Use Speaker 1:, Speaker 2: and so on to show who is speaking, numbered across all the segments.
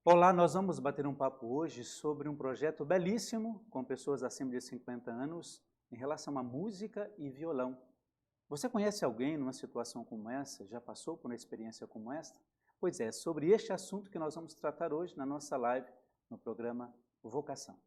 Speaker 1: Olá, nós vamos bater um papo hoje sobre um projeto belíssimo com pessoas acima de 50 anos em relação à música e violão. Você conhece alguém numa situação como essa? Já passou por uma experiência como esta? Pois é, sobre este assunto que nós vamos tratar hoje na nossa live no programa Vocação.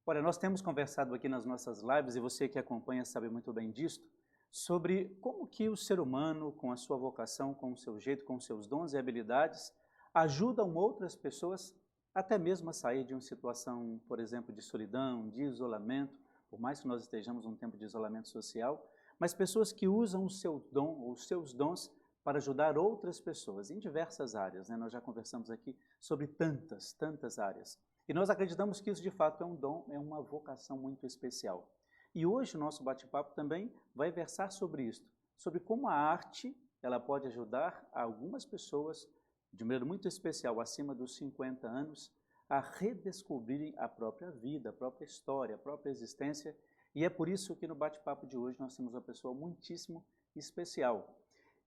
Speaker 1: Olha, nós temos conversado aqui nas nossas lives, e você que acompanha sabe muito bem disto, sobre como que o ser humano, com a sua vocação, com o seu jeito, com os seus dons e habilidades, ajudam outras pessoas até mesmo a sair de uma situação, por exemplo, de solidão, de isolamento, por mais que nós estejamos num tempo de isolamento social, mas pessoas que usam o seu dom, os seus dons para ajudar outras pessoas em diversas áreas, né? Nós já conversamos aqui sobre tantas áreas. E nós acreditamos que isso de fato é um dom, é uma vocação muito especial. E hoje o nosso bate-papo também vai versar sobre isso, sobre como a arte ela pode ajudar algumas pessoas, de maneira muito especial, acima dos 50 anos, a redescobrirem a própria vida, a própria história, a própria existência. E é por isso que no bate-papo de hoje nós temos uma pessoa muitíssimo especial.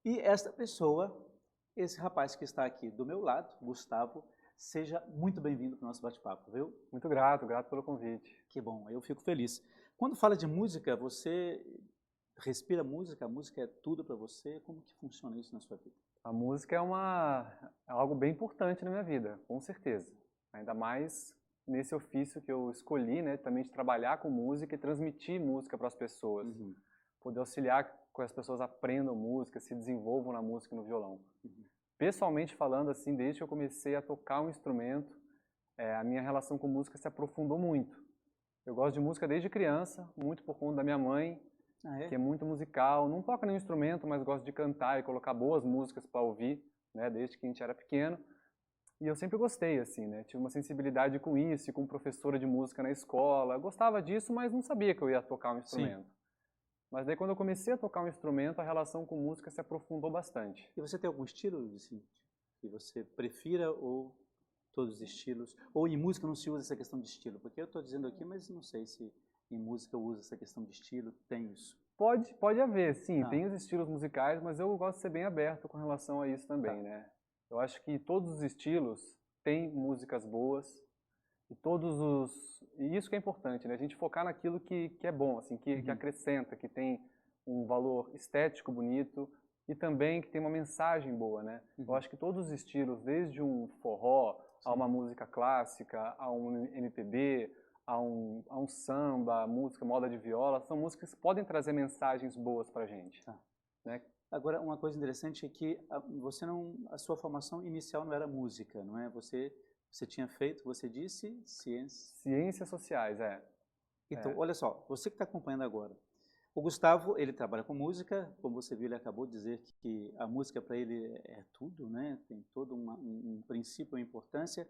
Speaker 1: E esta pessoa, esse rapaz que está aqui do meu lado, Gustavo, seja muito bem-vindo para o nosso bate-papo, viu?
Speaker 2: Muito grato pelo convite.
Speaker 1: Que bom, eu fico feliz. Quando fala de música, você respira música? A música é tudo para você? Como que funciona isso na sua vida?
Speaker 2: A música é algo bem importante na minha vida, com certeza. Ainda mais nesse ofício que eu escolhi, né, também de trabalhar com música e transmitir música para as pessoas. Poder auxiliar que as pessoas aprendam música, se desenvolvam na música e no violão. Pessoalmente falando, assim, desde que eu comecei a tocar um instrumento, a minha relação com música se aprofundou muito. Eu gosto de música desde criança, muito por conta da minha mãe, que é muito musical. Não toca nenhum instrumento, mas gosta de cantar e colocar boas músicas para ouvir, né, desde que a gente era pequeno. E eu sempre gostei, assim, né, tive uma sensibilidade com isso, com professora de música na escola. Eu gostava disso, mas não sabia que eu ia tocar um instrumento. Sim. Mas daí quando eu comecei a tocar um instrumento, a relação com música se aprofundou bastante.
Speaker 1: E você tem algum estilo assim, que você prefira ou todos os estilos? Ou em música não se usa essa questão de estilo? Porque eu estou dizendo aqui, mas não sei se em música usa essa questão de estilo, tem isso.
Speaker 2: Pode haver, sim, tem os estilos musicais, mas eu gosto de ser bem aberto com relação a isso também, né? Eu acho que todos os estilos têm músicas boas, e isso que é importante, né? A gente focar naquilo que é bom, assim, que acrescenta, que tem um valor estético bonito e também que tem uma mensagem boa, né? Eu acho que todos os estilos, desde um forró, a uma música clássica, a um MPB, a um samba, a música, moda de viola, são músicas que podem trazer mensagens boas pra gente, né?
Speaker 1: Agora, uma coisa interessante é que a sua formação inicial não era música, não é? Você tinha feito, você disse,
Speaker 2: Ciências sociais,
Speaker 1: Então, olha só, você que está acompanhando agora, o Gustavo, ele trabalha com música, como você viu, ele acabou de dizer que a música para ele é tudo, né? Tem todo um princípio, uma importância.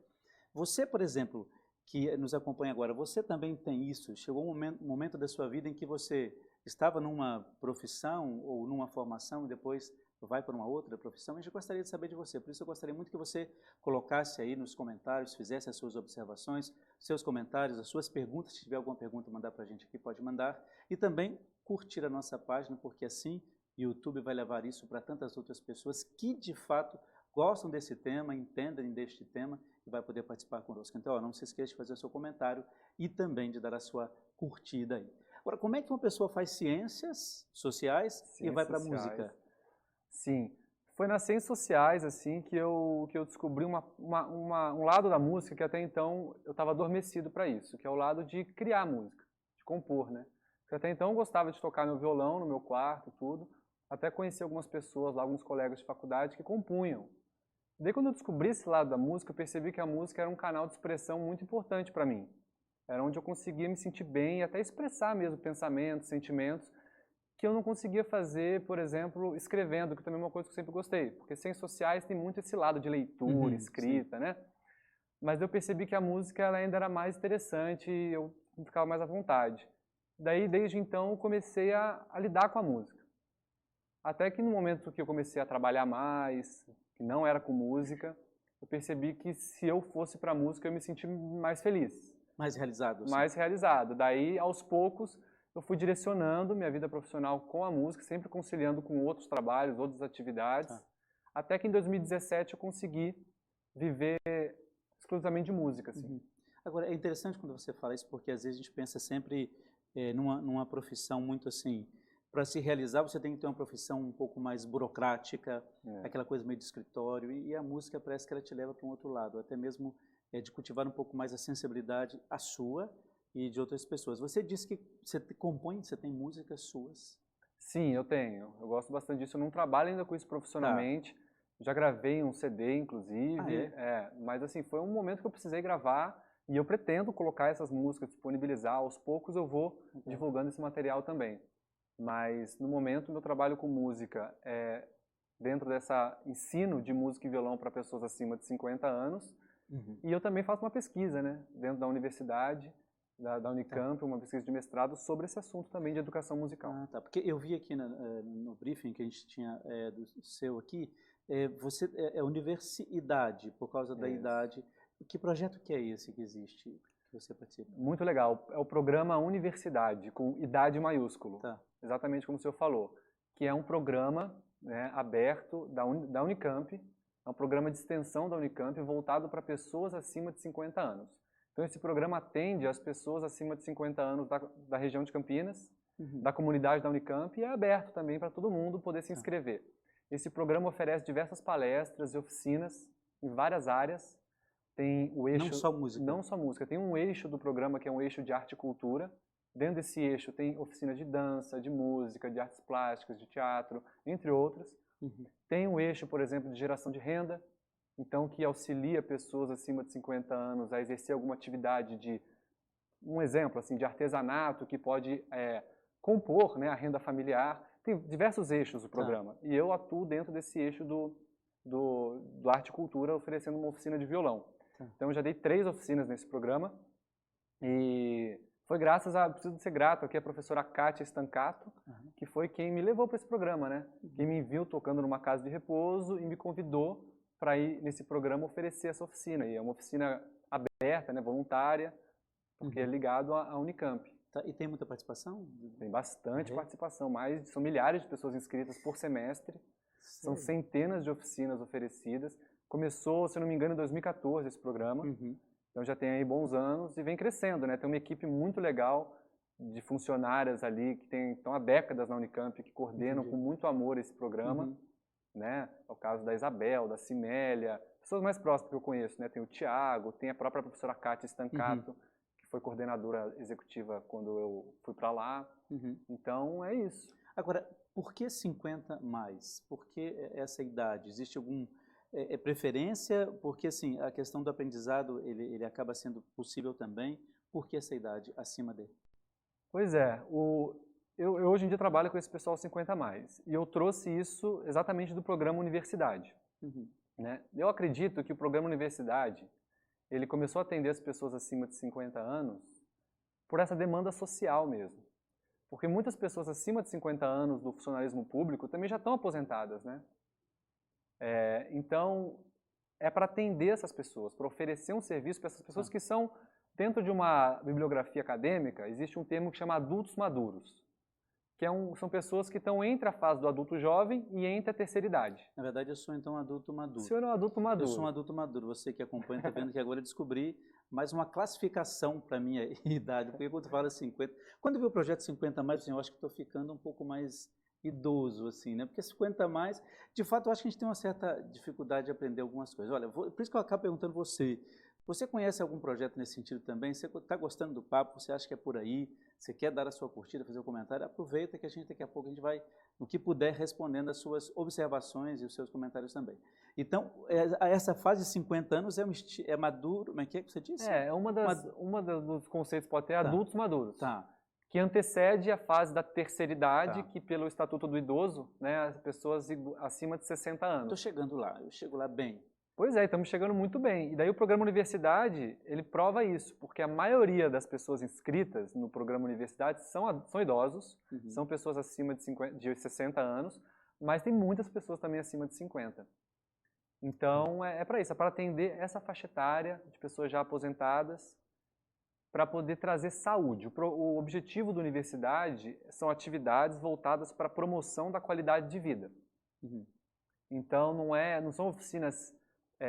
Speaker 1: Você, por exemplo, que nos acompanha agora, você também tem isso? Chegou um momento da sua vida em que você estava numa profissão ou numa formação e depois vai para uma outra profissão? A gente gostaria de saber de você, por isso eu gostaria muito que você colocasse aí nos comentários, fizesse as suas observações, seus comentários, as suas perguntas, se tiver alguma pergunta mandar para a gente aqui, pode mandar, e também curtir a nossa página, porque assim o YouTube vai levar isso para tantas outras pessoas que de fato gostam desse tema, entendem deste tema e vai poder participar conosco. Então, não se esqueça de fazer o seu comentário e também de dar a sua curtida aí. Agora, como é que uma pessoa faz ciências sociais e vai para a música?
Speaker 2: Sim, foi nas ciências sociais assim que eu descobri um lado da música que até então eu estava adormecido para isso, que é o lado de criar música, de compor, né? Porque até então eu gostava de tocar meu violão no meu quarto, tudo, até conheci algumas pessoas lá, alguns colegas de faculdade que compunham. Daí quando eu descobri esse lado da música, eu percebi que a música era um canal de expressão muito importante para mim. Era onde eu conseguia me sentir bem e até expressar mesmo pensamentos, sentimentos, que eu não conseguia fazer, por exemplo, escrevendo, que também é uma coisa que eu sempre gostei. Porque ciências sociais tem muito esse lado de leitura, escrita, né? Mas eu percebi que a música ela ainda era mais interessante e eu ficava mais à vontade. Daí, desde então, eu comecei a lidar com a música. Até que no momento que eu comecei a trabalhar mais, que não era com música, eu percebi que se eu fosse para a música eu me senti mais feliz.
Speaker 1: Mais realizado, assim.
Speaker 2: mais realizado. Daí, aos poucos, eu fui direcionando minha vida profissional com a música, sempre conciliando com outros trabalhos, outras atividades,
Speaker 1: Tá.
Speaker 2: até que em 2017 eu consegui viver exclusivamente de música, assim.
Speaker 1: Uhum. Agora, é interessante quando você fala isso, porque às vezes a gente pensa sempre numa profissão muito assim, para se realizar você tem que ter uma profissão um pouco mais burocrática, aquela coisa meio de escritório, e a música parece que ela te leva para um outro lado, até mesmo de cultivar um pouco mais a sensibilidade, a sua e de outras pessoas. Você disse que você compõe, você tem músicas suas.
Speaker 2: Sim, eu tenho. Eu gosto bastante disso. Eu não trabalho ainda com isso profissionalmente. Já gravei um CD, inclusive. Mas assim, foi um momento que eu precisei gravar e eu pretendo colocar essas músicas, disponibilizar. Aos poucos eu vou divulgando esse material também. Mas no momento, meu trabalho com música é dentro dessa ensino de música e violão para pessoas acima de 50 anos. E eu também faço uma pesquisa, né, dentro da universidade, da Unicamp, uma pesquisa de mestrado sobre esse assunto também de educação musical.
Speaker 1: Ah, tá. Porque eu vi aqui no briefing que a gente tinha do seu aqui, você é universidade, por causa da idade. Que projeto que é esse que existe, que você participa?
Speaker 2: Muito legal. É o programa Universidade, com idade maiúsculo.
Speaker 1: Tá.
Speaker 2: Exatamente como o senhor falou. Que é um programa, né, aberto da Unicamp, é um programa de extensão da Unicamp voltado para pessoas acima de 50 anos. Então esse programa atende as pessoas acima de 50 anos da região de Campinas, da comunidade da Unicamp, e é aberto também para todo mundo poder se inscrever. Esse programa oferece diversas palestras e oficinas em várias áreas. Tem o eixo,
Speaker 1: não só música.
Speaker 2: Não só música. Tem um eixo do programa que é um eixo de arte e cultura. Dentro desse eixo tem oficinas de dança, de música, de artes plásticas, de teatro, entre outras. Tem um eixo, por exemplo, de geração de renda, então que auxilia pessoas acima de 50 anos a exercer alguma atividade de, um exemplo assim, de artesanato que pode compor, né, a renda familiar. Tem diversos eixos do programa. E eu atuo dentro desse eixo do arte e cultura, oferecendo uma oficina de violão. Então eu já dei 3 oficinas nesse programa e foi graças a, preciso ser grato aqui, a professora Kátia Stancato, que foi quem me levou para esse programa, né? Quem me viu tocando numa casa de repouso e me convidou para ir nesse programa oferecer essa oficina. E é uma oficina aberta, né, voluntária, porque é ligado à Unicamp.
Speaker 1: Tá. E tem muita participação?
Speaker 2: Tem bastante participação, são milhares de pessoas inscritas por semestre, são centenas de oficinas oferecidas. Começou, se não me engano, em 2014 esse programa, então já tem aí bons anos e vem crescendo, né? Tem uma equipe muito legal de funcionárias ali que estão há décadas na Unicamp, que coordenam com muito amor esse programa, né? É o caso da Isabel, da Cimélia, pessoas mais próximas que eu conheço, né? Tem o Tiago, tem a própria professora Kátia Stancato, que foi coordenadora executiva quando eu fui para lá. Então é isso.
Speaker 1: Agora, por que 50 mais? Por que essa idade? Existe algum preferência? Porque assim, a questão do aprendizado ele acaba sendo possível também. Por que essa idade acima dele?
Speaker 2: Pois é, eu hoje em dia trabalho com esse pessoal 50 mais e eu trouxe isso exatamente do programa Universidade. Né? Eu acredito que o programa Universidade ele começou a atender as pessoas acima de 50 anos por essa demanda social mesmo. Porque muitas pessoas acima de 50 anos do funcionalismo público também já estão aposentadas, né? Então, é para atender essas pessoas, para oferecer um serviço para essas pessoas que são, dentro de uma bibliografia acadêmica, existe um termo que chama adultos maduros, que são pessoas que estão entre a fase do adulto jovem e entre a terceira idade.
Speaker 1: Na verdade, eu sou então adulto maduro.
Speaker 2: O senhor é um adulto maduro.
Speaker 1: Eu sou um adulto maduro. Você que acompanha está vendo que agora eu descobri mais uma classificação para a minha idade. Porque quando fala 50... Quando eu vi o projeto 50 mais, assim, eu acho que estou ficando um pouco mais idoso, assim, né? Porque 50 mais, de fato, eu acho que a gente tem uma certa dificuldade de aprender algumas coisas. Olha, por isso que eu acabo perguntando você. Você conhece algum projeto nesse sentido também? Você está gostando do papo? Você acha que é por aí? Você quer dar a sua curtida, fazer um comentário? Aproveita que daqui a pouco a gente vai, no que puder, respondendo as suas observações e os seus comentários também. Então, essa fase de 50 anos é maduro, como é que você disse?
Speaker 2: Uma dos conceitos pode ter adultos maduros. Que antecede a fase da terceira idade, que pelo Estatuto do Idoso, né, as pessoas acima de 60 anos.
Speaker 1: Estou chegando lá, eu chego lá bem.
Speaker 2: Pois é, estamos chegando muito bem. E daí o programa Universidade, ele prova isso, porque a maioria das pessoas inscritas no programa Universidade são idosos, são pessoas acima de 60 anos, mas tem muitas pessoas também acima de 50. Então, é para isso, é para atender essa faixa etária de pessoas já aposentadas para poder trazer saúde. O objetivo da universidade são atividades voltadas para a promoção da qualidade de vida.
Speaker 1: Uhum.
Speaker 2: Então, não são oficinas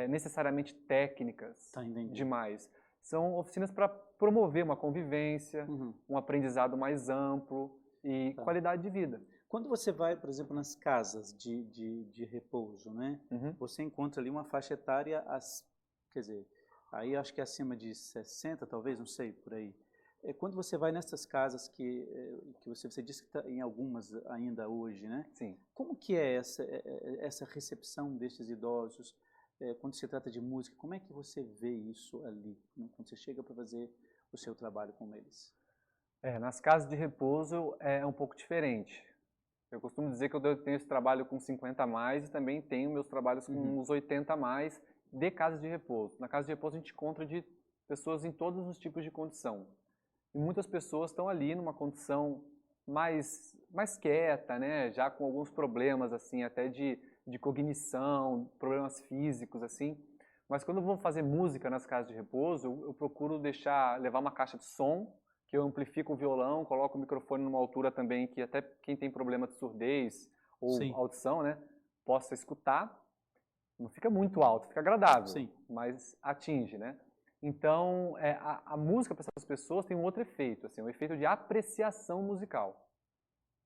Speaker 2: necessariamente técnicas demais. São oficinas para promover uma convivência, um aprendizado mais amplo e qualidade de vida.
Speaker 1: Quando você vai, por exemplo, nas casas de repouso, né? Você encontra ali uma faixa etária, quer dizer, aí acho que é acima de 60, talvez, não sei, por aí. Quando você vai nessas casas que você disse que está em algumas ainda hoje, né?
Speaker 2: Sim.
Speaker 1: Como que é essa recepção destes idosos quando se trata de música? Como é que você vê isso ali, né, quando você chega para fazer o seu trabalho com eles?
Speaker 2: Nas casas de repouso é um pouco diferente. Eu costumo dizer que eu tenho esse trabalho com 50 a mais e também tenho meus trabalhos com uns 80 a mais de casas de repouso. Na casa de repouso a gente encontra de pessoas em todos os tipos de condição. E muitas pessoas estão ali numa condição mais quieta, né? Já com alguns problemas assim, até de cognição, problemas físicos assim. Mas quando eu vou fazer música nas casas de repouso, eu procuro levar uma caixa de som, que eu amplifico o violão, coloco o microfone numa altura também que até quem tem problema de surdez ou audição, né, possa escutar. Não fica muito alto, fica agradável, mas atinge, né? Então, a música para essas pessoas tem um outro efeito, assim, um efeito de apreciação musical.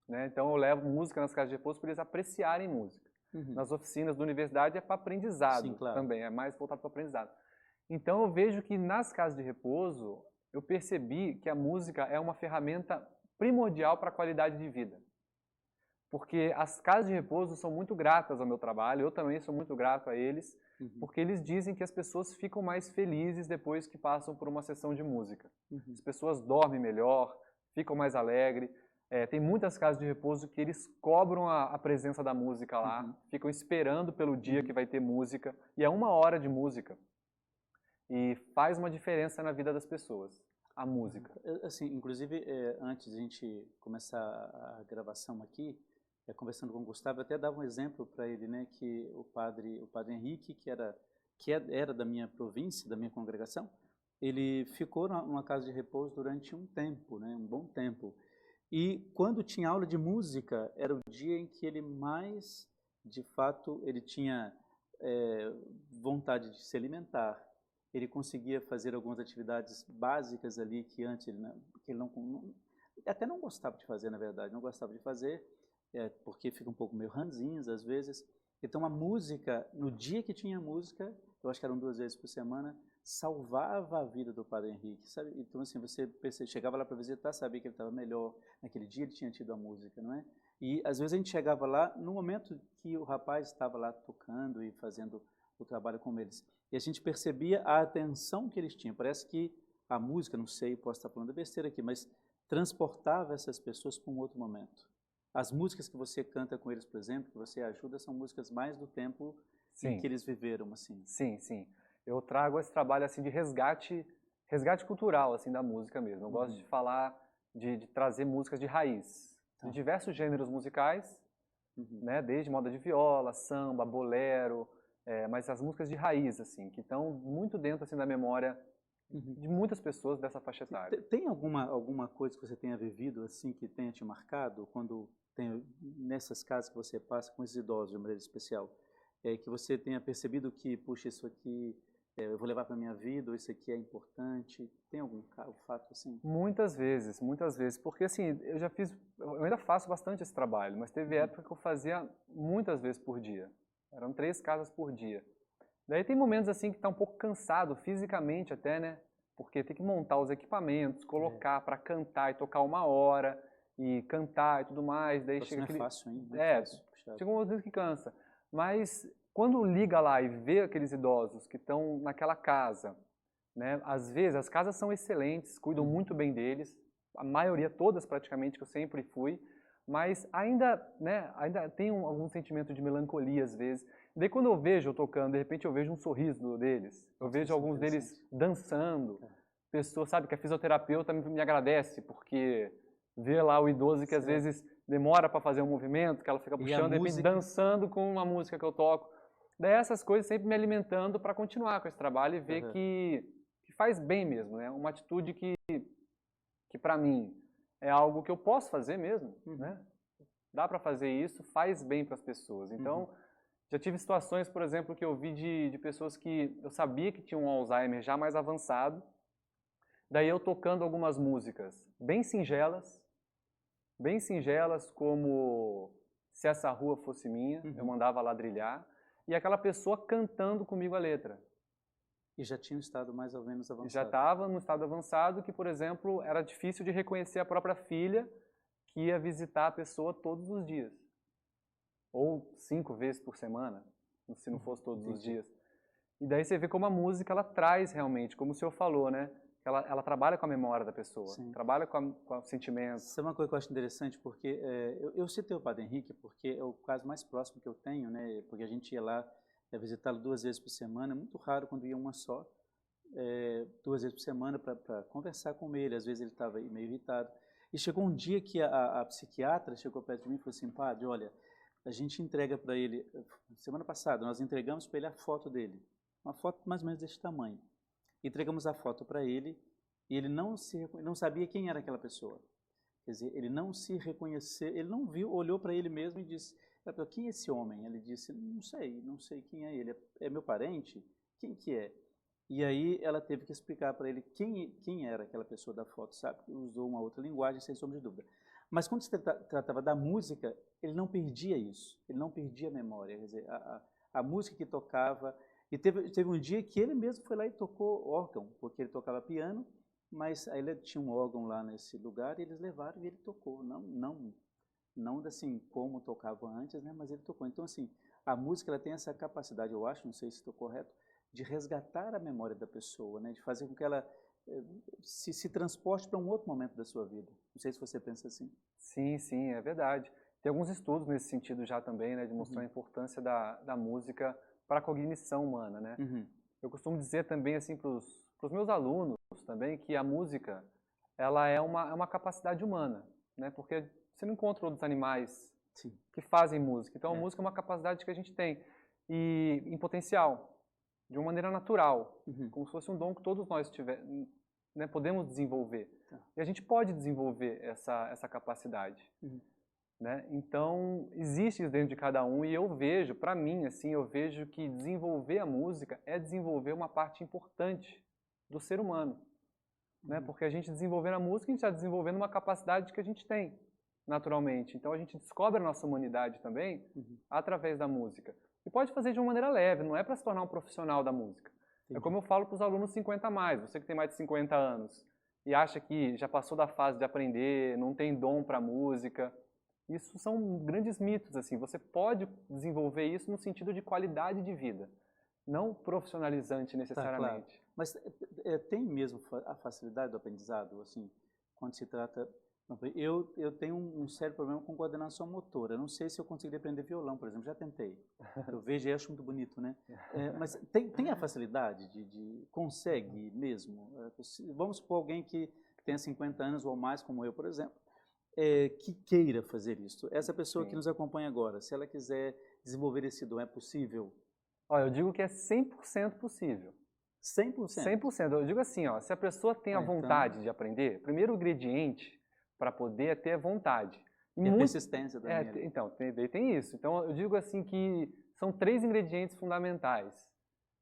Speaker 2: Né? Então, eu levo música nas casas de repouso para eles apreciarem música. Nas oficinas da universidade é para aprendizado também, é mais voltado para aprendizado. Então, eu vejo que nas casas de repouso, eu percebi que a música é uma ferramenta primordial para a qualidade de vida. Porque as casas de repouso são muito gratas ao meu trabalho, eu também sou muito grato a eles, porque eles dizem que as pessoas ficam mais felizes depois que passam por uma sessão de música. As pessoas dormem melhor, ficam mais alegres. Tem muitas casas de repouso que eles cobram a presença da música lá, ficam esperando pelo dia que vai ter música, e é 1 hora de música. E faz uma diferença na vida das pessoas, a música.
Speaker 1: Assim, inclusive, antes de a gente começar a gravação aqui, conversando com o Gustavo, eu até dava um exemplo para ele, né, que o padre Henrique, que era da minha província, da minha congregação, ele ficou numa casa de repouso durante um tempo, né, um bom tempo. E quando tinha aula de música, era o dia em que ele mais, de fato, ele tinha vontade de se alimentar. Ele conseguia fazer algumas atividades básicas ali que antes ele até não gostava de fazer, na verdade, não gostava de fazer, porque fica um pouco meio ranzinhos às vezes. Então a música, no dia que tinha música, eu acho que eram 2 vezes por semana, salvava a vida do padre Henrique, sabe? Então assim, você chegava lá para visitar, sabia que ele estava melhor, naquele dia ele tinha tido a música, não é? E às vezes a gente chegava lá no momento que o rapaz estava lá tocando e fazendo o trabalho com eles. E a gente percebia a atenção que eles tinham. Parece que a música, não sei, posso estar falando besteira aqui, mas transportava essas pessoas para um outro momento. As músicas que você canta com eles, por exemplo, que você ajuda, são músicas mais do tempo em que eles viveram, assim.
Speaker 2: Sim, sim. Eu trago esse trabalho assim de resgate cultural assim da música mesmo. Eu gosto de falar, de trazer músicas de raiz, de diversos gêneros musicais, né, desde moda de viola, samba, bolero, mas as músicas de raiz, assim, que estão muito dentro assim, da memória de muitas pessoas dessa faixa etária.
Speaker 1: Tem alguma coisa que você tenha vivido assim que tenha te marcado quando nessas casas que você passa com esses idosos de maneira especial, que você tenha percebido que, puxa, isso aqui eu vou levar para a minha vida, ou isso aqui é importante? Tem algum fato assim?
Speaker 2: Muitas vezes, porque assim, eu ainda faço bastante esse trabalho, mas teve época que eu fazia muitas vezes por dia. Eram 3 casas por dia. Daí tem momentos assim que está um pouco cansado, fisicamente até, né? Porque tem que montar os equipamentos, colocar para cantar e tocar 1 hora, e cantar e tudo mais. Daí chega
Speaker 1: aquele... Não é fácil, hein?
Speaker 2: Chega um momento que cansa. Mas quando liga lá e vê aqueles idosos que estão naquela casa, né? Às vezes as casas são excelentes, cuidam muito bem deles, a maioria, todas praticamente, que eu sempre fui, mas ainda tem algum sentimento de melancolia às vezes. Daí quando eu vejo eu tocando, de repente eu vejo um sorriso deles, eu vejo alguns deles dançando, pessoas, sabe, que a fisioterapeuta me agradece, porque vê lá o idoso que às vezes demora para fazer um movimento, que ela fica puxando, de repente dançando com uma música que eu toco. Daí essas coisas sempre me alimentando para continuar com esse trabalho e ver que faz bem mesmo, né? Uma atitude que para mim é algo que eu posso fazer mesmo, né? Dá para fazer isso, faz bem para as pessoas. Então, já tive situações, por exemplo, que eu vi de pessoas que eu sabia que tinham um Alzheimer já mais avançado, daí eu tocando algumas músicas bem singelas como Se Essa Rua Fosse Minha, eu mandava ladrilhar, e aquela pessoa cantando comigo a letra.
Speaker 1: E já tinha um estado mais ou menos avançado.
Speaker 2: Já estava no estado avançado que, por exemplo, era difícil de reconhecer a própria filha que ia visitar a pessoa todos os dias. Ou 5 vezes por semana, se não fosse todos os dias. E daí você vê como a música ela traz realmente, como o senhor falou, né? Ela trabalha com a memória da pessoa, trabalha com o sentimento.
Speaker 1: Isso é uma coisa que eu acho interessante, porque eu citei o Padre Henrique porque é o caso mais próximo que eu tenho, né? Porque a gente ia lá visitá-lo 2 vezes por semana, é muito raro quando ia uma só, 2 vezes por semana para conversar com ele, às vezes ele estava meio irritado. E chegou um dia que a psiquiatra chegou perto de mim e falou assim, Padre, olha, a gente entrega para ele, semana passada, nós entregamos para ele a foto dele, uma foto mais ou menos desse tamanho. Entregamos a foto para ele e ele não sabia quem era aquela pessoa. Quer dizer, ele não se reconheceu, ele não viu, olhou para ele mesmo e disse, quem é esse homem? Ele disse, não sei quem é ele, é meu parente? Quem que é? E aí ela teve que explicar para ele quem era aquela pessoa da foto, sabe? Usou uma outra linguagem, sem sombra de dúvida. Mas quando se tratava da música, ele não perdia isso, ele não perdia a memória. Quer dizer, a música que tocava. E teve um dia que ele mesmo foi lá e tocou órgão, porque ele tocava piano, mas aí ele tinha um órgão lá nesse lugar e eles levaram e ele tocou. Não assim como tocava antes, né? Mas ele tocou. Então, assim, a música ela tem essa capacidade, eu acho, não sei se estou correto, de resgatar a memória da pessoa, né? De fazer com que ela se transporte para um outro momento da sua vida. Não sei se você pensa assim.
Speaker 2: Sim, é verdade. Tem alguns estudos nesse sentido já também, né? De mostrar a importância da música para a cognição humana, né? Eu costumo dizer também assim para os meus alunos também que a música ela é uma capacidade humana, né? Porque você não encontra outros animais que fazem música. Então a música é uma capacidade que a gente tem e em potencial, de uma maneira natural, como se fosse um dom que todos nós né, podemos desenvolver. E a gente pode desenvolver essa capacidade. Né? Então, existe isso dentro de cada um e eu vejo, para mim, assim, eu vejo que desenvolver a música é desenvolver uma parte importante do ser humano. Né? Porque a gente desenvolvendo a música, a gente está desenvolvendo uma capacidade que a gente tem, naturalmente. Então, a gente descobre a nossa humanidade também através da música. E pode fazer de uma maneira leve, não é para se tornar um profissional da música. É como eu falo para os alunos 50 a mais, você que tem mais de 50 anos e acha que já passou da fase de aprender, não tem dom para música. Isso são grandes mitos, assim. Você pode desenvolver isso no sentido de qualidade de vida, não profissionalizante necessariamente.
Speaker 1: Claro. Mas tem mesmo a facilidade do aprendizado, assim, quando se trata... Eu tenho um sério problema com coordenação motora. Eu não sei se eu conseguiria aprender violão, por exemplo. Já tentei. Eu vejo e acho muito bonito, né? Mas tem a facilidade consegue mesmo? Vamos supor alguém que tenha 50 anos ou mais, como eu, por exemplo, que queira fazer isso. Essa pessoa que nos acompanha agora, se ela quiser desenvolver esse dom, é possível?
Speaker 2: Olha, eu digo que é 100% possível.
Speaker 1: 100%?
Speaker 2: 100%. Eu digo assim, ó, se a pessoa tem a vontade de aprender, primeiro ingrediente para poder é ter vontade.
Speaker 1: E a persistência também.
Speaker 2: Então, tem isso. Então, eu digo assim que são 3 ingredientes fundamentais.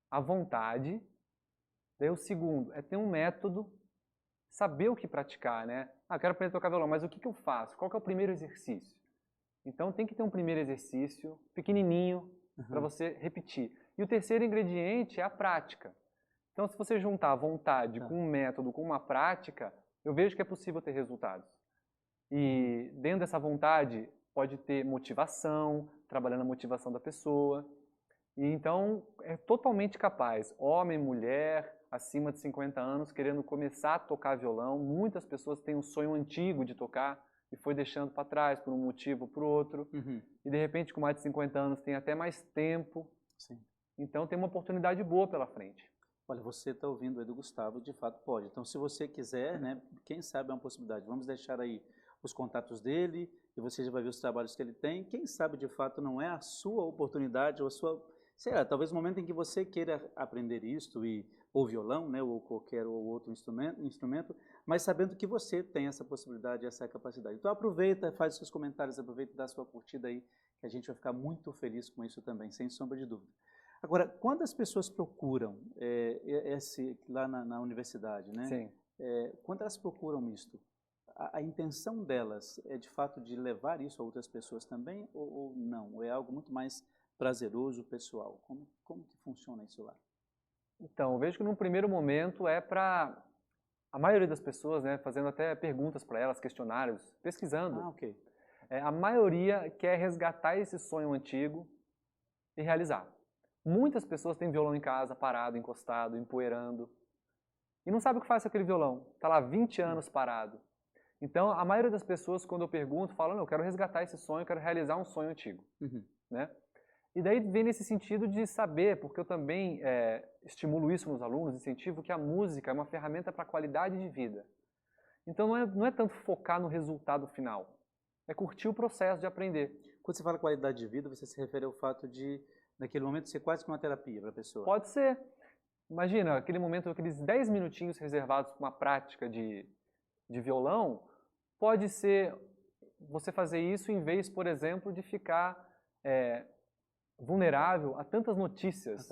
Speaker 2: A vontade, daí o segundo é ter um método, saber o que praticar, né? Eu quero aprender a tocar violão, mas o que eu faço? Qual que é o primeiro exercício? Então, tem que ter um primeiro exercício, pequenininho, para você repetir. E o terceiro ingrediente é a prática. Então, se você juntar a vontade com um método, com uma prática, eu vejo que é possível ter resultados. E dentro dessa vontade pode ter motivação, trabalhando a motivação da pessoa. E então é totalmente capaz, homem, mulher, acima de 50 anos, querendo começar a tocar violão. Muitas pessoas têm um sonho antigo de tocar e foi deixando para trás por um motivo ou por outro. E de repente com mais de 50 anos tem até mais tempo. Então tem uma oportunidade boa pela frente.
Speaker 1: Olha, você está ouvindo o Edu Gustavo, de fato pode. Então se você quiser, né, quem sabe é uma possibilidade. Vamos deixar aí os contatos dele e você já vai ver os trabalhos que ele tem. Quem sabe, de fato, não é a sua oportunidade ou a sua... Sei lá, talvez no momento em que você queira aprender isto e ou violão, né, ou qualquer ou outro instrumento, mas sabendo que você tem essa possibilidade, essa capacidade. Então aproveita, faz os seus comentários, aproveita e dá a sua curtida aí, que a gente vai ficar muito feliz com isso também, sem sombra de dúvida. Agora, quando as pessoas procuram lá na universidade, né?
Speaker 2: Sim.
Speaker 1: Quando elas procuram isto, a intenção delas é de fato de levar isso a outras pessoas também ou não? Ou é algo muito mais prazeroso, pessoal? Como que funciona isso lá?
Speaker 2: Então, eu vejo que num primeiro momento é para a maioria das pessoas, né, fazendo até perguntas para elas, questionários, pesquisando.
Speaker 1: Ah, ok.
Speaker 2: A maioria quer resgatar esse sonho antigo e realizar. Muitas pessoas têm violão em casa, parado, encostado, empoeirando, e não sabe o que faz com aquele violão. Está lá 20 anos parado. Então, a maioria das pessoas, quando eu pergunto, falam, eu quero resgatar esse sonho, eu quero realizar um sonho antigo. Né? E daí vem nesse sentido de saber, porque eu também estimulo isso nos alunos, incentivo que a música é uma ferramenta para a qualidade de vida. Então, não é tanto focar no resultado final, é curtir o processo de aprender.
Speaker 1: Quando você fala qualidade de vida, você se refere ao fato de, naquele momento, ser quase que uma terapia para a pessoa?
Speaker 2: Pode ser. Imagina, aquele momento, aqueles 10 minutinhos reservados para uma prática de violão, pode ser você fazer isso em vez, por exemplo, de ficar vulnerável a tantas notícias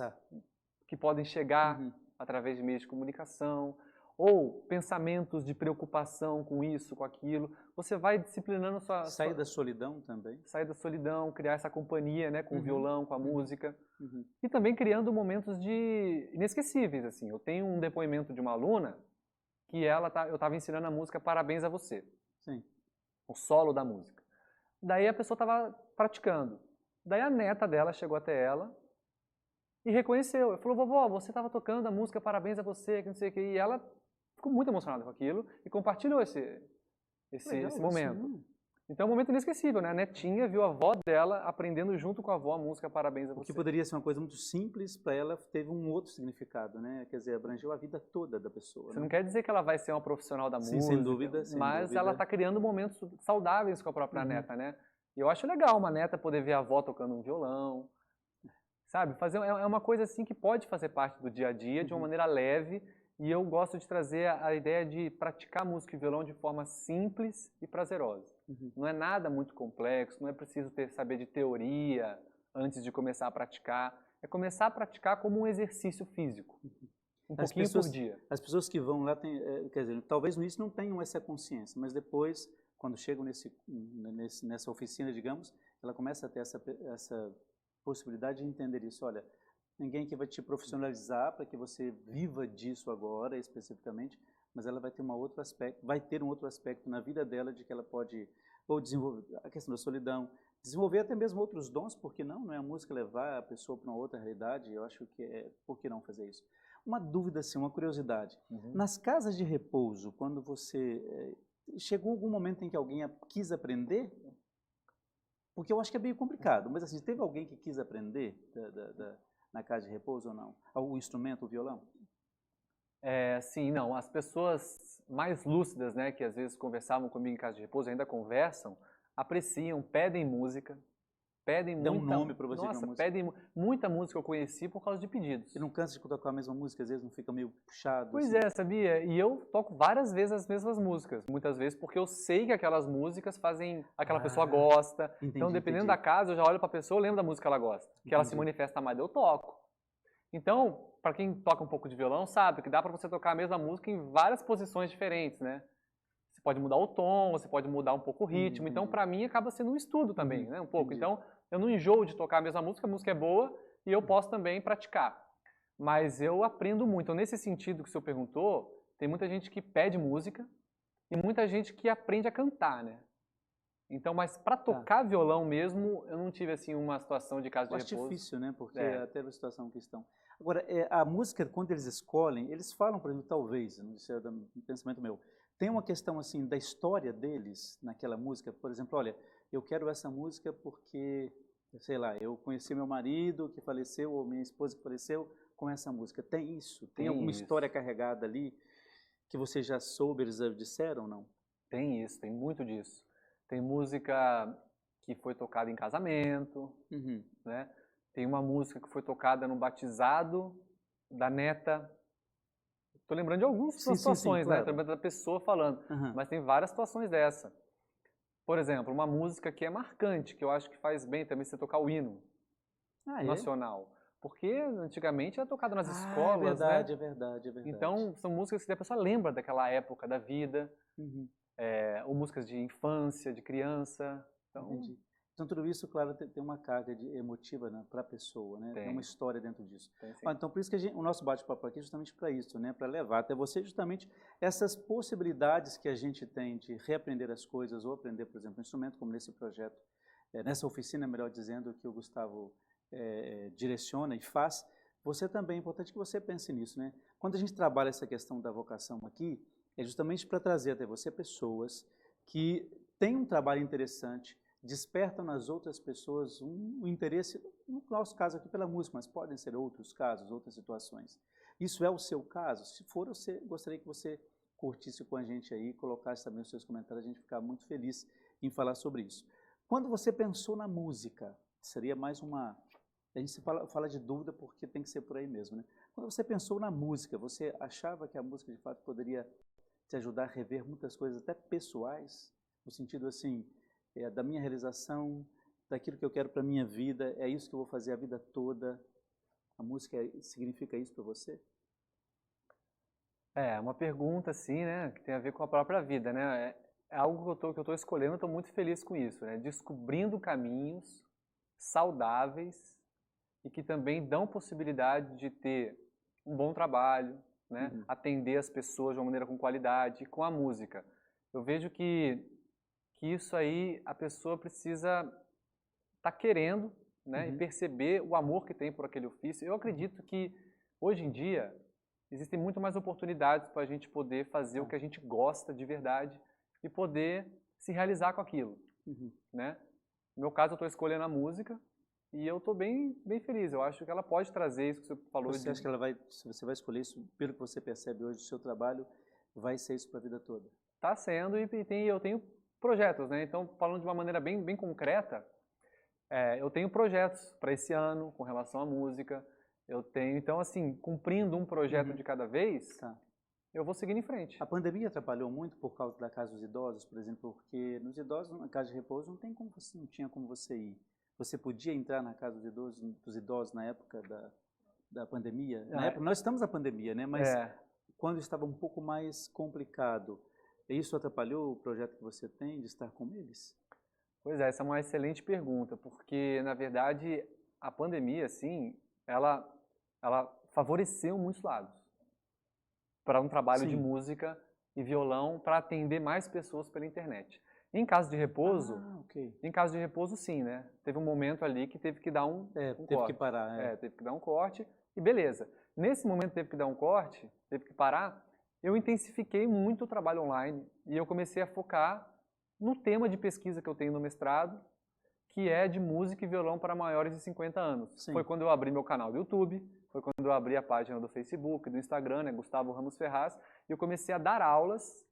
Speaker 2: que podem chegar através de meios de comunicação, ou pensamentos de preocupação com isso, com aquilo. Você vai disciplinando
Speaker 1: Sair da solidão também.
Speaker 2: Sair da solidão, criar essa companhia, né, com o violão, com a música. E também criando momentos inesquecíveis. Assim. Eu tenho um depoimento de uma aluna que eu estava ensinando a música Parabéns a Você.
Speaker 1: Sim.
Speaker 2: O solo da música. Daí a pessoa estava praticando. Daí a neta dela chegou até ela e reconheceu. Ela falou, vovó, você estava tocando a música Parabéns a Você, que não sei o quê. E ela ficou muito emocionada com aquilo e compartilhou esse momento. Então é um momento inesquecível, né? A netinha viu a avó dela aprendendo junto com a avó a música Parabéns a Você.
Speaker 1: O que poderia ser uma coisa muito simples, para ela teve um outro significado, né? Quer dizer, abrangeu a vida toda da pessoa.
Speaker 2: Você não quer dizer que ela vai ser uma profissional da música,
Speaker 1: sem dúvida,
Speaker 2: mas ela está criando momentos saudáveis com a própria neta, né? E eu acho legal uma neta poder ver a avó tocando um violão, sabe? É uma coisa assim que pode fazer parte do dia a dia de uma maneira leve. E eu gosto de trazer a ideia de praticar música e violão de forma simples e prazerosa. Não é nada muito complexo, não é preciso saber de teoria antes de começar a praticar. É começar a praticar como um exercício físico, pouquinho por dia.
Speaker 1: As pessoas que vão lá, quer dizer, talvez no início não tenham essa consciência, mas depois, quando chegam nessa oficina, digamos, ela começa a ter essa possibilidade de entender isso. Olha, ninguém que vai te profissionalizar para que você viva disso agora, especificamente, mas ela vai ter um outro aspecto na vida dela de que ela pode ou desenvolver a questão da solidão, desenvolver até mesmo outros dons, porque não é a música levar a pessoa para uma outra realidade, eu acho que por que não fazer isso? Uma dúvida assim, uma curiosidade. Nas casas de repouso, quando você chegou algum momento em que alguém quis aprender? Porque eu acho que é meio complicado, mas assim, teve alguém que quis aprender na casa de repouso ou não? O instrumento, o violão?
Speaker 2: Sim, não. As pessoas mais lúcidas, né, que às vezes conversavam comigo em casa de repouso, ainda conversam, apreciam, pedem música, pedem
Speaker 1: muita... Dá um nome para você.
Speaker 2: Nossa, pedem muita música que eu conheci por causa de pedidos.
Speaker 1: E não cansa de tocar a mesma música, às vezes não fica meio puxado?
Speaker 2: Pois
Speaker 1: assim?
Speaker 2: Sabia? E eu toco várias vezes as mesmas músicas, muitas vezes porque eu sei que aquelas músicas fazem... Aquela pessoa gosta. Então, dependendo da casa, eu já olho para a pessoa, eu lembro da música que ela gosta. Que ela se manifesta mais, eu toco. Então, para quem toca um pouco de violão, sabe que dá para você tocar a mesma música em várias posições diferentes, né? Você pode mudar o tom, você pode mudar um pouco o ritmo. Então, para mim, acaba sendo um estudo também, né? Um pouco. Então, eu não enjoo de tocar a música é boa e eu posso também praticar. Mas eu aprendo muito. Então, nesse sentido que o senhor perguntou, tem muita gente que pede música e muita gente que aprende a cantar, né? Então, mas para tocar violão mesmo, eu não tive assim uma situação de casa de repouso.
Speaker 1: É difícil, né? Porque até a situação que estão. Agora, a música, quando eles escolhem, eles falam, por exemplo, talvez, isso é um pensamento meu, tem uma questão assim da história deles naquela música. Por exemplo, olha, eu quero essa música porque, sei lá, eu conheci meu marido que faleceu ou minha esposa que faleceu com essa música. Tem isso? Tem alguma história carregada ali que você já soube, eles disseram ou não?
Speaker 2: Tem isso, tem muito disso. Tem música que foi tocada em casamento, né? Tem uma música que foi tocada no batizado da neta Tô lembrando de algumas
Speaker 1: Sim,
Speaker 2: situações, né?
Speaker 1: claro.
Speaker 2: Tô lembrando da pessoa falando, mas tem várias situações dessa. Por exemplo, uma música que é marcante, que eu acho que faz bem também você tocar o hino
Speaker 1: Ah, é?
Speaker 2: nacional. Porque antigamente era tocado nas
Speaker 1: Ah, é
Speaker 2: escolas, né?
Speaker 1: verdade, é verdade, é verdade.
Speaker 2: Então, são músicas que a pessoa lembra daquela época da vida,
Speaker 1: Uhum,
Speaker 2: ou músicas de infância, de criança. Então,
Speaker 1: entendi. Então, tudo isso, claro, tem uma carga emotiva, né, para a pessoa, né? Tem uma
Speaker 2: tem,
Speaker 1: história dentro disso.
Speaker 2: tem sim.
Speaker 1: Ah, então, por isso que o nosso bate-papo aqui é justamente para isso, né? Para levar até você justamente essas possibilidades que a gente tem de reaprender as coisas ou aprender, por exemplo, um instrumento, como nesse projeto, nessa oficina, melhor dizendo, que o Gustavo direciona e faz. Você também, é importante que você pense nisso, né? Quando a gente trabalha essa questão da vocação aqui, é justamente para trazer até você pessoas que têm um trabalho interessante, despertam nas outras pessoas um interesse, no nosso caso aqui pela música, mas podem ser outros casos, outras situações. Isso é o seu caso? Se for, eu gostaria que você curtisse com a gente aí, colocasse também os seus comentários, a gente ficar muito feliz em falar sobre isso. Quando você pensou na música, seria mais uma... A gente fala de dúvida porque tem que ser por aí mesmo, né? Quando você pensou na música, você achava que a música de fato poderia te ajudar a rever muitas coisas, até pessoais, no sentido assim, da minha realização, daquilo que eu quero para a minha vida, é isso que eu vou fazer a vida toda? A música significa isso para você?
Speaker 2: É, uma pergunta assim, né, que tem a ver com a própria vida, né? É algo que eu tô escolhendo, eu tô muito feliz com isso, né? Descobrindo caminhos saudáveis e que também dão possibilidade de ter um bom trabalho, né?
Speaker 1: Uhum.
Speaker 2: Atender as pessoas de uma maneira com qualidade, com a música. Eu vejo que isso aí a pessoa precisa estar querendo, né? E
Speaker 1: Uhum.
Speaker 2: perceber o amor que tem por aquele ofício. Eu acredito que hoje em dia existem muito mais oportunidades para a gente poder fazer o
Speaker 1: Tá.
Speaker 2: que a gente gosta de verdade e poder se realizar com aquilo,
Speaker 1: Uhum.
Speaker 2: né? No meu caso, eu estou escolhendo a música e eu estou bem feliz. Eu acho que ela pode trazer isso que você falou
Speaker 1: Você
Speaker 2: de...
Speaker 1: acha que ela vai, se você vai escolher isso, pelo que você percebe hoje do seu trabalho, vai ser isso para a vida toda?
Speaker 2: Tá sendo e eu tenho projetos, né? Então, falando de uma maneira bem concreta, eu tenho projetos para esse ano com relação à música. Eu tenho, então, assim, cumprindo um projeto
Speaker 1: Uhum.
Speaker 2: de cada vez,
Speaker 1: Tá.
Speaker 2: eu vou seguindo em frente.
Speaker 1: A pandemia atrapalhou muito por causa da casa dos idosos, por exemplo, porque nos idosos, na casa de repouso, não tinha como você ir. Você podia entrar na casa dos idosos na época da pandemia? Na
Speaker 2: Ah,
Speaker 1: época, nós estamos na pandemia, né? Mas
Speaker 2: é,
Speaker 1: quando estava um pouco mais complicado, isso atrapalhou o projeto que você tem de estar com eles?
Speaker 2: pois é, essa é uma excelente pergunta, porque, na verdade, a pandemia, assim, ela favoreceu muitos lados para um trabalho de
Speaker 1: Sim.
Speaker 2: música e violão para atender mais pessoas pela internet. Em caso de repouso,
Speaker 1: Ah, ok.
Speaker 2: sim, né? Teve um momento ali que teve que dar um
Speaker 1: Teve que
Speaker 2: corte.
Speaker 1: parar,
Speaker 2: Teve que dar um corte e beleza. Nesse momento que teve que dar um corte, teve que parar, eu intensifiquei muito o trabalho online e eu comecei a focar no tema de pesquisa que eu tenho no mestrado, que é de música e violão para maiores de 50 anos. Foi
Speaker 1: Sim.
Speaker 2: quando eu abri meu canal do YouTube, foi quando eu abri a página do Facebook, do Instagram, né, Gustavo Ramos Ferraz, e eu comecei a dar aulas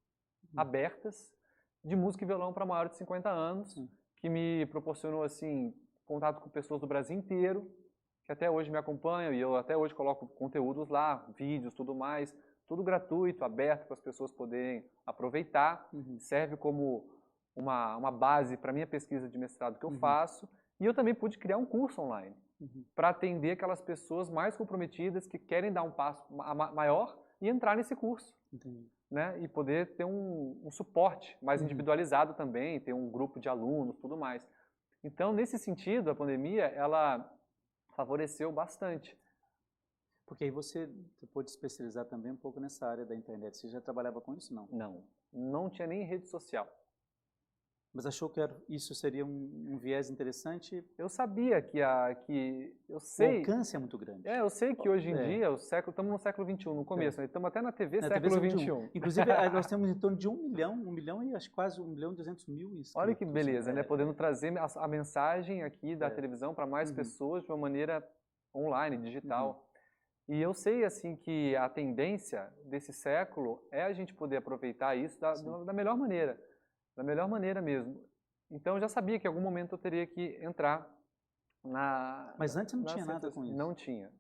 Speaker 2: abertas de música e violão para maiores de 50 anos,
Speaker 1: Sim.
Speaker 2: que me proporcionou assim contato com pessoas do Brasil inteiro, que até hoje me acompanham e eu até hoje coloco conteúdos lá, vídeos, tudo mais, tudo gratuito, aberto para as pessoas poderem aproveitar,
Speaker 1: Uhum.
Speaker 2: serve como uma base para a minha pesquisa de mestrado que eu
Speaker 1: Uhum.
Speaker 2: faço, e eu também pude criar um curso online
Speaker 1: Uhum.
Speaker 2: para atender aquelas pessoas mais comprometidas que querem dar um passo maior e entrar nesse curso,
Speaker 1: Entendi.
Speaker 2: né? E poder ter um suporte mais
Speaker 1: Uhum.
Speaker 2: individualizado também, ter um grupo de alunos, tudo mais. Então, nesse sentido, a pandemia, ela favoreceu bastante.
Speaker 1: Porque aí você pôde especializar também um pouco nessa área da internet. Você já trabalhava com isso? Não.
Speaker 2: Não tinha nem rede social.
Speaker 1: Mas achou que isso seria um viés interessante?
Speaker 2: Eu sabia eu
Speaker 1: O
Speaker 2: sei,
Speaker 1: alcance é muito grande.
Speaker 2: eu sei que hoje em
Speaker 1: É,
Speaker 2: dia, estamos no século XXI, no começo, né? Estamos até na TV
Speaker 1: na TV
Speaker 2: século
Speaker 1: século XXI.
Speaker 2: XXI.
Speaker 1: Inclusive, nós temos em torno de 1 milhão e acho quase 1.200.000
Speaker 2: Olha que
Speaker 1: inscritos.
Speaker 2: beleza, né? Podendo trazer a mensagem aqui da televisão para mais
Speaker 1: Uhum.
Speaker 2: pessoas de uma maneira online, digital.
Speaker 1: Uhum.
Speaker 2: E eu sei assim que a tendência desse século é a gente poder aproveitar isso da melhor maneira mesmo. Então eu já sabia que em algum momento eu teria que entrar
Speaker 1: Mas antes não tinha nada
Speaker 2: ciência.
Speaker 1: com isso.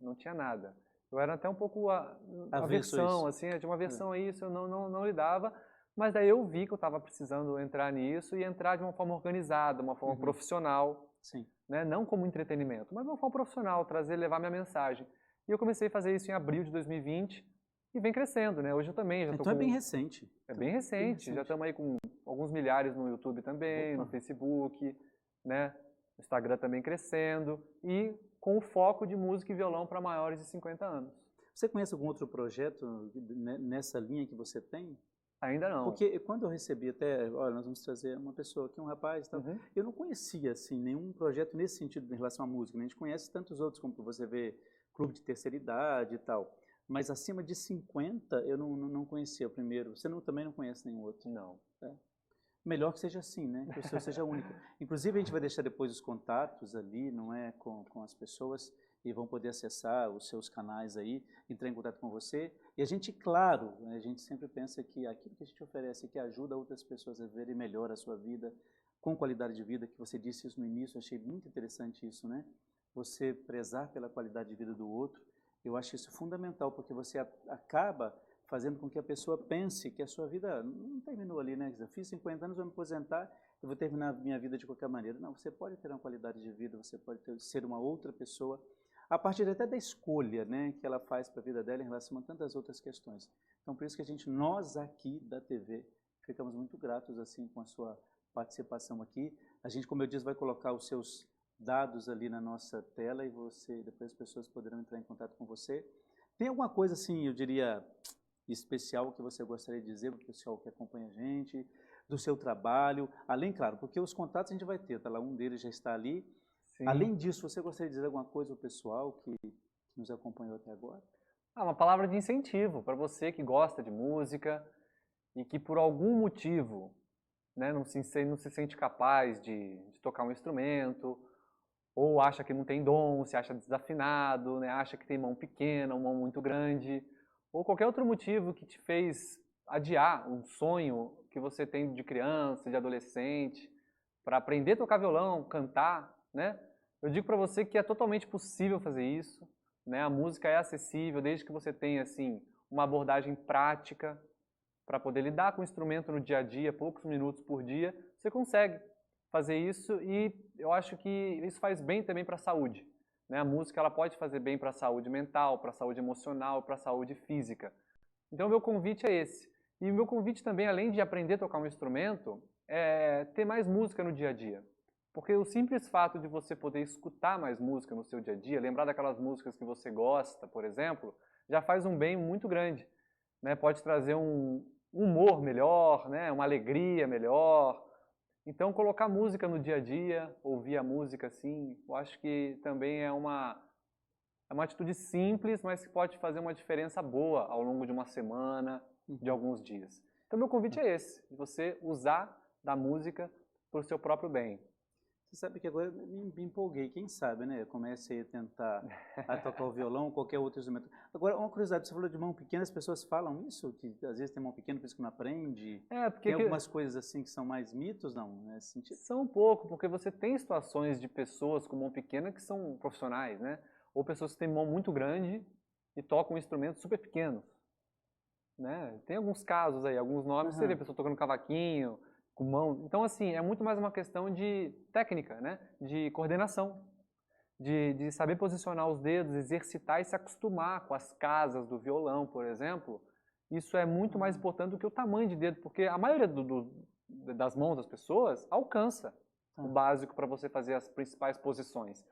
Speaker 2: Não tinha nada. Eu era até um pouco
Speaker 1: Avesso a
Speaker 2: aversão,
Speaker 1: isso.
Speaker 2: assim, de uma aversão a isso, eu não lidava, mas daí eu vi que eu estava precisando entrar nisso e entrar de uma forma organizada, uma forma profissional,
Speaker 1: Sim.
Speaker 2: né? Não como entretenimento, mas de uma forma profissional, levar minha mensagem. E eu comecei a fazer isso em abril de 2020 e vem crescendo, né? Hoje eu também já tô
Speaker 1: Então é bem recente.
Speaker 2: É bem recente, já estamos aí com alguns milhares no YouTube também, no Facebook, né? O Instagram também crescendo e com o foco de música e violão para maiores de 50 anos.
Speaker 1: Você conhece algum outro projeto nessa linha que você tem?
Speaker 2: Ainda não.
Speaker 1: Porque quando eu recebi até, olha, nós vamos trazer uma pessoa aqui, um rapaz e tal, eu não conhecia, assim, nenhum projeto nesse sentido em relação à música, né? A gente conhece tantos outros, como você vê, clube de terceira idade e tal, mas acima de 50 eu não conhecia o primeiro. Você também não conhece nenhum outro?
Speaker 2: Não.
Speaker 1: É. Melhor que seja assim, né? Que o seu seja único. Inclusive, a gente vai deixar depois os contatos ali, não é? Com as pessoas, e vão poder acessar os seus canais aí, entrar em contato com você. E a gente, claro, a gente sempre pensa que aquilo que a gente oferece que ajuda outras pessoas a verem melhor a sua vida, com qualidade de vida, que você disse isso no início, eu achei muito interessante isso, né? Você prezar pela qualidade de vida do outro, eu acho isso fundamental, porque você acaba fazendo com que a pessoa pense que a sua vida não terminou ali, né? Eu fiz 50 anos, vou me aposentar, eu vou terminar a minha vida de qualquer maneira. Não, você pode ter uma qualidade de vida, você pode ser uma outra pessoa, a partir até da escolha, né, que ela faz para a vida dela em relação a tantas outras questões. Então, por isso que nós aqui da TV, ficamos muito gratos assim com a sua participação aqui. A gente, como eu disse, vai colocar os seus dados ali na nossa tela e depois as pessoas poderão entrar em contato com você. Tem alguma coisa assim, eu diria, especial que você gostaria de dizer para o pessoal que acompanha a gente, do seu trabalho, além, claro, porque os contatos a gente vai ter, tá lá, um deles já está ali. Sim. Além disso, você gostaria de dizer alguma coisa ao pessoal que nos acompanhou até agora?
Speaker 2: Uma palavra de incentivo para você que gosta de música e que por algum motivo, né, não se sente capaz de tocar um instrumento, ou acha que não tem dom, se acha desafinado, né, acha que tem mão pequena, uma mão muito grande, ou qualquer outro motivo que te fez adiar um sonho que você tem de criança, de adolescente, para aprender a tocar violão, cantar, né? Eu digo para você que é totalmente possível fazer isso, né? A música é acessível desde que você tenha assim uma abordagem prática para poder lidar com o instrumento no dia a dia, poucos minutos por dia, você consegue fazer isso e eu acho que isso faz bem também para a saúde. Né? A música ela pode fazer bem para a saúde mental, para a saúde emocional, para a saúde física. Então o meu convite é esse. E o meu convite também, além de aprender a tocar um instrumento, é ter mais música no dia a dia. Porque o simples fato de você poder escutar mais música no seu dia a dia, lembrar daquelas músicas que você gosta, por exemplo, já faz um bem muito grande. Né? Pode trazer um humor melhor, né? Uma alegria melhor. Então, colocar música no dia a dia, ouvir a música assim, eu acho que também é uma atitude simples, mas que pode fazer uma diferença boa ao longo de uma semana, de alguns dias. Então, meu convite é esse, de você usar da música para o seu próprio bem.
Speaker 1: Você sabe que agora eu me empolguei, quem sabe, né? Eu comecei a tentar tocar o violão ou qualquer outro instrumento. Agora, uma curiosidade, você falou de mão pequena, as pessoas falam isso? Que às vezes tem mão pequena, por isso que não aprende? Tem algumas coisas assim que são mais mitos, não? Nesse sentido?
Speaker 2: São um pouco, porque você tem situações de pessoas com mão pequena que são profissionais, né? Ou pessoas que têm mão muito grande e tocam instrumentos super pequenos. Né? Tem alguns casos aí, alguns nomes, você vê a pessoa tocando cavaquinho, com mão. Então, assim, é muito mais uma questão de técnica, né? De coordenação, de saber posicionar os dedos, exercitar e se acostumar com as casas do violão, por exemplo. Isso é muito mais importante do que o tamanho de dedo, porque a maioria das mãos das pessoas alcança o básico para você fazer as principais posições.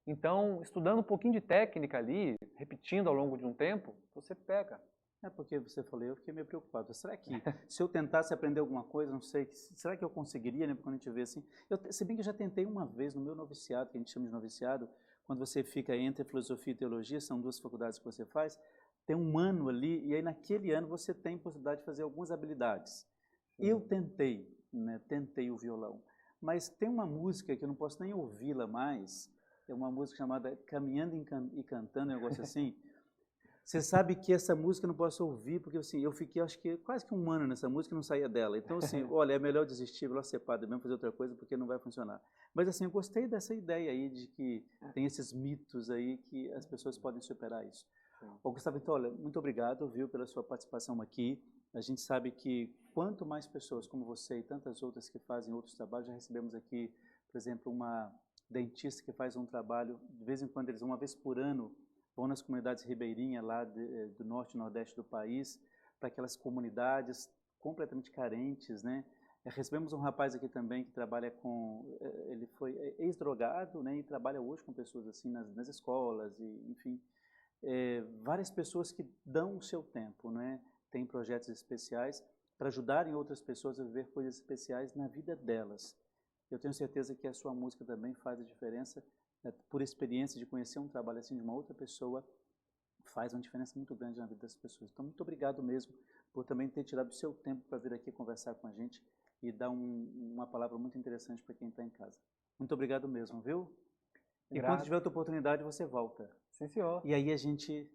Speaker 2: Então, estudando um pouquinho de técnica ali, repetindo ao longo de um tempo, você pega.
Speaker 1: É porque você falou, eu fiquei meio preocupado. Será que se eu tentasse aprender alguma coisa, não sei, será que eu conseguiria, né? Porque quando a gente vê assim, se bem que eu já tentei uma vez no meu noviciado, que a gente chama de noviciado, quando você fica entre filosofia e teologia, são duas faculdades que você faz, tem um ano ali, e aí naquele ano você tem possibilidade de fazer algumas habilidades. Eu tentei, né? Tentei o violão, mas tem uma música que eu não posso nem ouvi-la mais, é uma música chamada Caminhando e Cantando, um negócio assim. Você sabe que essa música eu não posso ouvir, porque assim, eu fiquei, acho que quase que um ano nessa música e não saía dela. Então, assim, olha, é melhor desistir, melhor separar mesmo, fazer outra coisa, porque não vai funcionar. Mas, assim, eu gostei dessa ideia aí de que tem esses mitos aí que as pessoas podem superar isso. Ô, Gustavo, então, olha, muito obrigado, viu, pela sua participação aqui. A gente sabe que quanto mais pessoas como você e tantas outras que fazem outros trabalhos, já recebemos aqui, por exemplo, uma dentista que faz um trabalho, de vez em quando eles, uma vez por ano, vão nas comunidades ribeirinhas lá do norte e nordeste do país, para aquelas comunidades completamente carentes, né? Recebemos um rapaz aqui também que trabalha com, ele foi ex-drogado, né, e trabalha hoje com pessoas assim nas escolas, e enfim, várias pessoas que dão o seu tempo, né, tem projetos especiais para ajudarem outras pessoas a viver coisas especiais na vida delas. Eu tenho certeza que a sua música também faz a diferença, né, por experiência de conhecer um trabalho assim de uma outra pessoa, faz uma diferença muito grande na vida das pessoas. Então, muito obrigado mesmo por também ter tirado o seu tempo para vir aqui conversar com a gente e dar uma palavra muito interessante para quem está em casa. Muito obrigado mesmo, viu? E quando tiver outra oportunidade, você volta.
Speaker 2: Sim, senhor.
Speaker 1: E aí a gente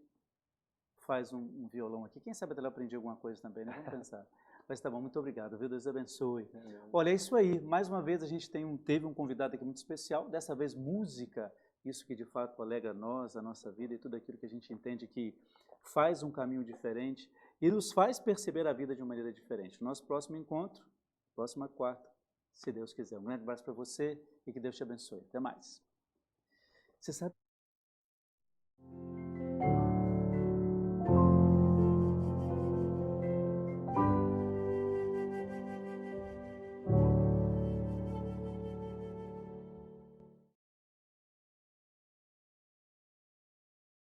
Speaker 1: faz um violão aqui. Quem sabe até eu aprendi alguma coisa também, né? Vamos pensar. Mas tá bom, muito obrigado, viu? Deus abençoe. Olha, é isso aí. Mais uma vez a gente teve um convidado aqui muito especial, dessa vez música, isso que de fato alegra nós, a nossa vida e tudo aquilo que a gente entende que faz um caminho diferente e nos faz perceber a vida de uma maneira diferente. Nosso próximo encontro, próxima quarta, se Deus quiser. Um grande abraço para você e que Deus te abençoe. Até mais. Você sabe...